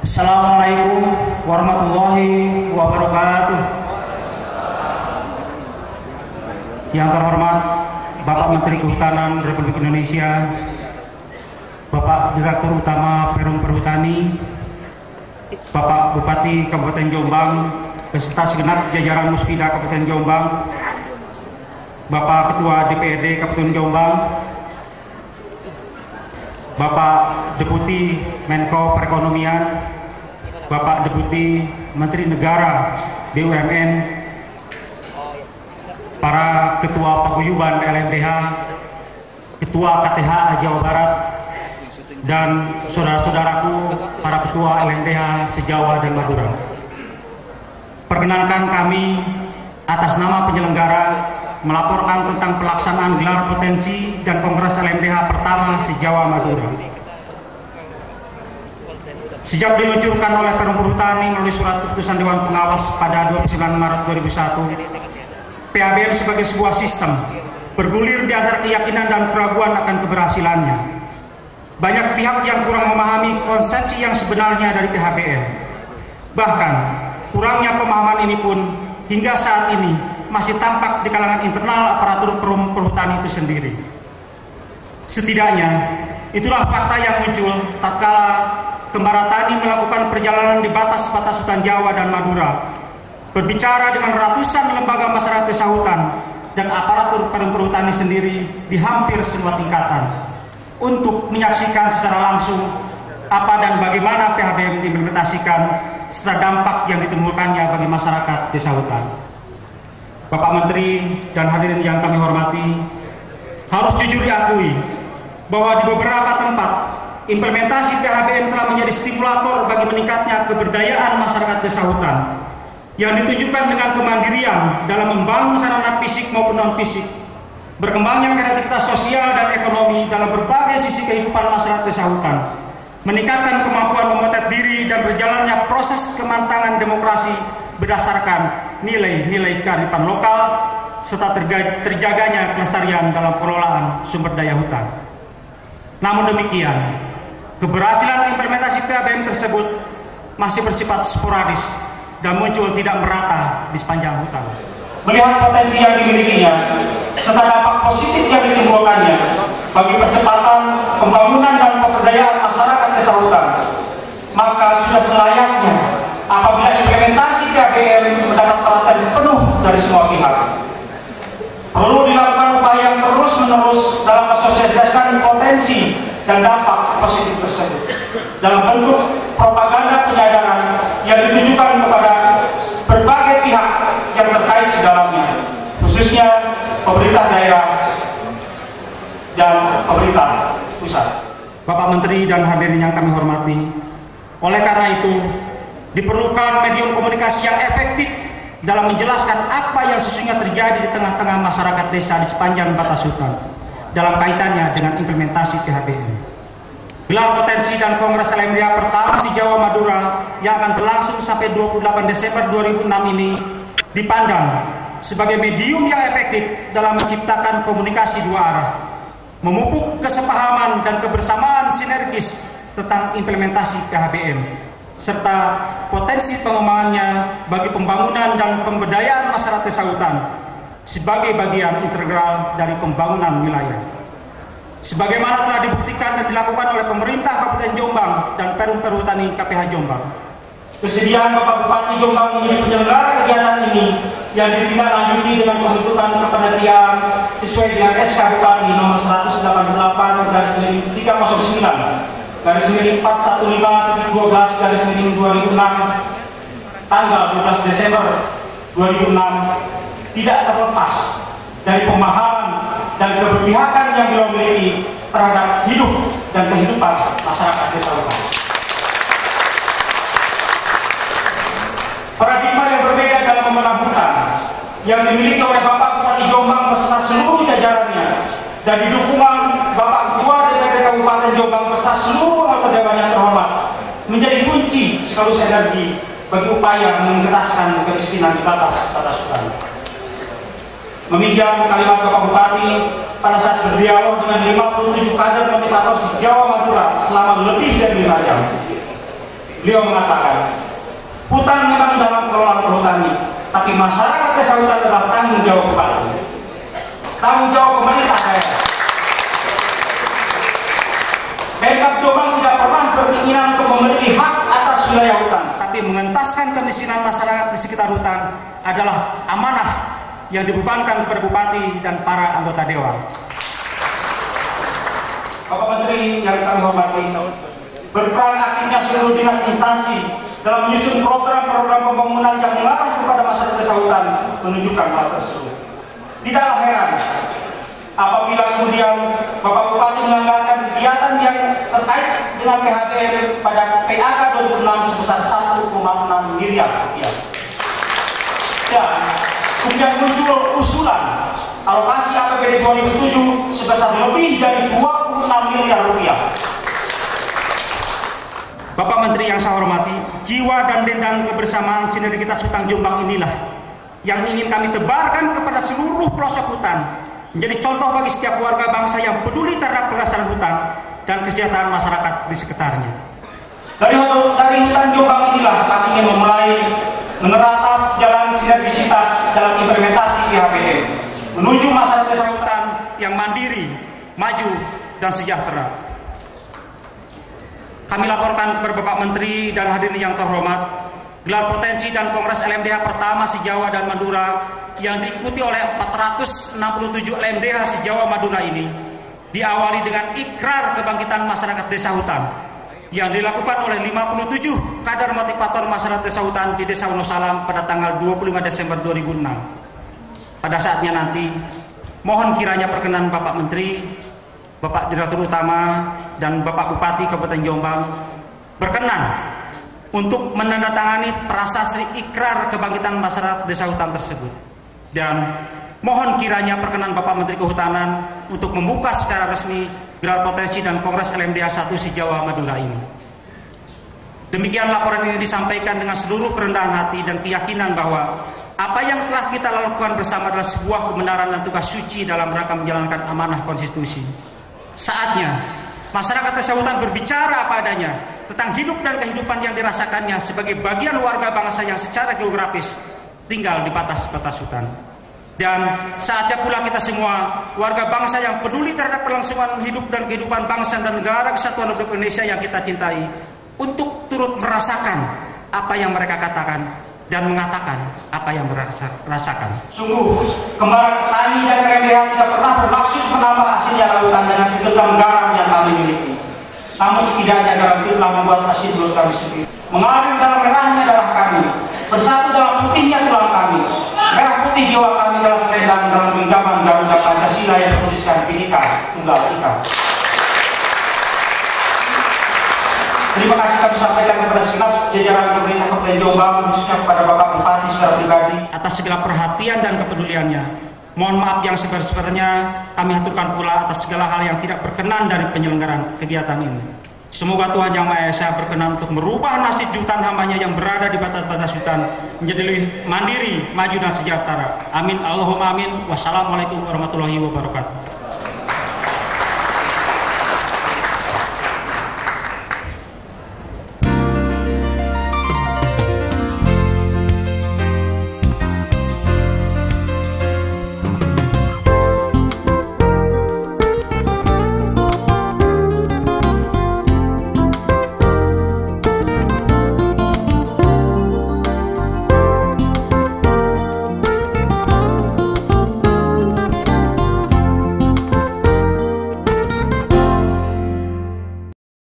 Assalamualaikum warahmatullahi wabarakatuh. Yang terhormat Bapak Menteri Kehutanan Republik Indonesia, Bapak Direktur Utama Perum Perhutani, Bapak Bupati Kabupaten Jombang beserta segenap jajaran Muspida Kabupaten Jombang, Bapak Ketua DPRD Kabupaten Jombang, Bapak Deputi Menko Perekonomian, Bapak Deputi Menteri Negara BUMN, para Ketua Paguyuban LMDH, Ketua KTH Jawa Barat, dan saudara-saudaraku para Ketua LMDH se-Jawa dan Madura. Perkenankan kami atas nama penyelenggara melaporkan tentang pelaksanaan gelar potensi dan Kongres LMDH pertama se-Jawa Madura. Sejak diluncurkan oleh Perum Perhutani melalui surat keputusan Dewan Pengawas pada 29 Maret 2001, PHBM sebagai sebuah sistem bergulir di antara keyakinan dan keraguan akan keberhasilannya. Banyak pihak yang kurang memahami konsepsi yang sebenarnya dari PHBM. Bahkan, kurangnya pemahaman ini pun hingga saat ini masih tampak di kalangan internal aparatur Perum Perhutani itu sendiri. Setidaknya, itulah fakta yang muncul tatkala Kembara Tani melakukan perjalanan di batas-batas hutan Jawa dan Madura, berbicara dengan ratusan lembaga masyarakat desa hutan dan aparatur Perum Perhutani sendiri di hampir semua tingkatan untuk menyaksikan secara langsung apa dan bagaimana PHBM diimplementasikan serta dampak yang ditimbulkannya bagi masyarakat desa hutan. Bapak Menteri dan hadirin yang kami hormati, harus jujur diakui bahwa di beberapa tempat implementasi PHBM telah menjadi stimulator bagi meningkatnya keberdayaan masyarakat desa hutan yang ditunjukkan dengan kemandirian dalam membangun sarana fisik maupun non-fisik, berkembangnya kreativitas sosial dan ekonomi dalam berbagai sisi kehidupan masyarakat desa hutan, meningkatkan kemampuan memotret diri dan berjalannya proses kemantangan demokrasi berdasarkan nilai-nilai kearifan lokal serta terjaganya kelestarian dalam pengelolaan sumber daya hutan. Namun demikian, keberhasilan implementasi PHBM tersebut masih bersifat sporadis dan muncul tidak merata di sepanjang hutan. Melihat potensi yang dimilikinya serta dampak positif yang ditimbulkannya bagi percepatan pembangunan dan pemberdayaan masyarakat desa hutan, maka sudah selayaknya apabila implementasi PHBM mendapat perhatian penuh dari semua pihak. Perlu dilakukan upaya yang terus-menerus dalam mensosialisasikan potensi dan dampak positif tersebut dalam bentuk propaganda penyadaran yang ditujukan kepada berbagai pihak yang terkait di dalamnya, khususnya pemerintah daerah dan pemerintah pusat. Bapak Menteri dan hadirin yang kami hormati, oleh karena itu diperlukan medium komunikasi yang efektif dalam menjelaskan apa yang sesungguhnya terjadi di tengah-tengah masyarakat desa di sepanjang batas hutan dalam kaitannya dengan implementasi PHBM. Gelar potensi dan Kongres LMDH pertama se-Jawa Madura yang akan berlangsung sampai 28 Desember 2006 ini dipandang sebagai medium yang efektif dalam menciptakan komunikasi dua arah, memupuk kesepahaman dan kebersamaan sinergis tentang implementasi PHBM, serta potensi pengembangannya bagi pembangunan dan pemberdayaan masyarakat desa hutan sebagai bagian integral dari pembangunan wilayah. Sebagaimana telah dibuktikan dan dilakukan oleh pemerintah Kabupaten Jombang dan Perum Perhutani KPH Jombang, kesediaan Bapak Bupati Jombang menjadi penyelenggara kegiatan ini yang ditindaklanjuti dengan pembentukan kepanitiaan sesuai dengan SK Bupati nomor 188/309/415/2006 tanggal 12 Desember 2006 tidak terlepas dari pemahaman dan keberpihakan yang beliau miliki terhadap hidup dan kehidupan masyarakat desa hutan. Paradigma yang berbeda dalam memegang hutan yang dimiliki oleh Bapak Bupati Jombang beserta seluruh jajarannya dan didukungan Bapak Ketua DPRD Kabupaten Jombang beserta seluruh anggota dewan yang terhormat menjadi kunci sekaligus energi bagi upaya mengentaskan kemiskinan di batas-batas hutan. Meminjam kalimat Bapak Bupati pada saat berdialog dengan 57 kader motivator se-Jawa Madura selama lebih dari 5 jam. Beliau mengatakan, hutan memang dalam pengelolaan perhutani, tapi masyarakat desa hutan adalah tanggung jawab bupati, tanggung jawab pemerintah daerah. Pemkab Jombang tidak pernah berkeinginan untuk memiliki hak atas wilayah hutan, tapi mengentaskan kemiskinan masyarakat di sekitar hutan adalah amanah yang dibebankan kepada bupati dan para anggota dewan. Bapak Menteri yang kami hormati, berperan aktifnya seluruh dinas instansi dalam menyusun program-program pembangunan yang mengarah kepada masyarakat desa hutan menunjukkan hal tersebut. Tidaklah heran apabila kemudian Bapak Bupati menganggarkan kegiatan yang terkait dengan PHBL pada PAK 2006 sebesar 1,6 miliar rupiah. Dan kemudian muncul usulan alokasi APBD 2007 sebesar lebih dari 26 miliar rupiah. Bapak Menteri yang saya hormati, jiwa dan dendang kebersamaan sinergitas hutan Jombang inilah yang ingin kami tebarkan kepada seluruh pelosok hutan, menjadi contoh bagi setiap warga bangsa yang peduli terhadap pelestarian hutan dan kesejahteraan masyarakat di sekitarnya. Dari hutan Jombang inilah kami ingin memulai meneratas jalan sinergisitas dalam implementasi PHBM menuju masyarakat desa hutan yang mandiri, maju, dan sejahtera. Kami laporkan kepada Bapak Menteri dan hadirin yang terhormat, gelar potensi dan Kongres LMDH pertama se-Jawa dan Madura yang diikuti oleh 467 LMDH se-Jawa Madura ini diawali dengan ikrar kebangkitan masyarakat desa hutan yang dilakukan oleh 57 kader motivator masyarakat desa hutan di Desa Wonosalam pada tanggal 25 Desember 2006. Pada saatnya nanti, mohon kiranya perkenan Bapak Menteri, Bapak Direktur Utama, dan Bapak Bupati Kabupaten Jombang berkenan untuk menandatangani prasasti ikrar kebangkitan masyarakat desa hutan tersebut. Dan mohon kiranya perkenan Bapak Menteri Kehutanan untuk membuka secara resmi gelar potensi dan Kongres LMDH 1 se-Jawa Madura ini. Demikian laporan ini disampaikan dengan seluruh kerendahan hati dan keyakinan bahwa apa yang telah kita lakukan bersama adalah sebuah kebenaran dan tugas suci dalam rangka menjalankan amanah konstitusi. Saatnya masyarakat desa hutan berbicara apa adanya tentang hidup dan kehidupan yang dirasakannya sebagai bagian warga bangsa yang secara geografis tinggal di batas-batas hutan. Dan saatnya pula kita semua warga bangsa yang peduli terhadap kelangsungan hidup dan kehidupan bangsa dan negara kesatuan Republik Indonesia yang kita cintai untuk turut merasakan apa yang mereka katakan dan mengatakan apa yang mereka rasakan. Sungguh, kembaran petani dan LMDH tidak pernah bermaksud menambah hasilnya lautan dengan segenggam garam yang kami miliki. Namun setidaknya garam itu telah membuat hasil mulut kami sendiri mengalir dalam merahnya darah kami, bersatu dalam putihnya tulang kami, merah putih jiwa kami dalam selendang dalam genggaman Garuda Pancasila yang bertuliskan Bhinneka Tunggal Ika. Terima kasih kami sampaikan kepada segenap jajaran pemerintah Kabupaten Jombang, khususnya kepada Bapak Bupati secara pribadi atas segala perhatian dan kepeduliannya. Mohon maaf yang sebenarnya kami aturkan pula atas segala hal yang tidak berkenan dari penyelenggaraan kegiatan ini. Semoga Tuhan Yang Maha Esa berkenan untuk merubah nasib jutaan hambanya yang berada di batas-batas hutan menjadi lebih mandiri, maju dan sejahtera. Amin Allahumma amin. Wassalamualaikum warahmatullahi wabarakatuh.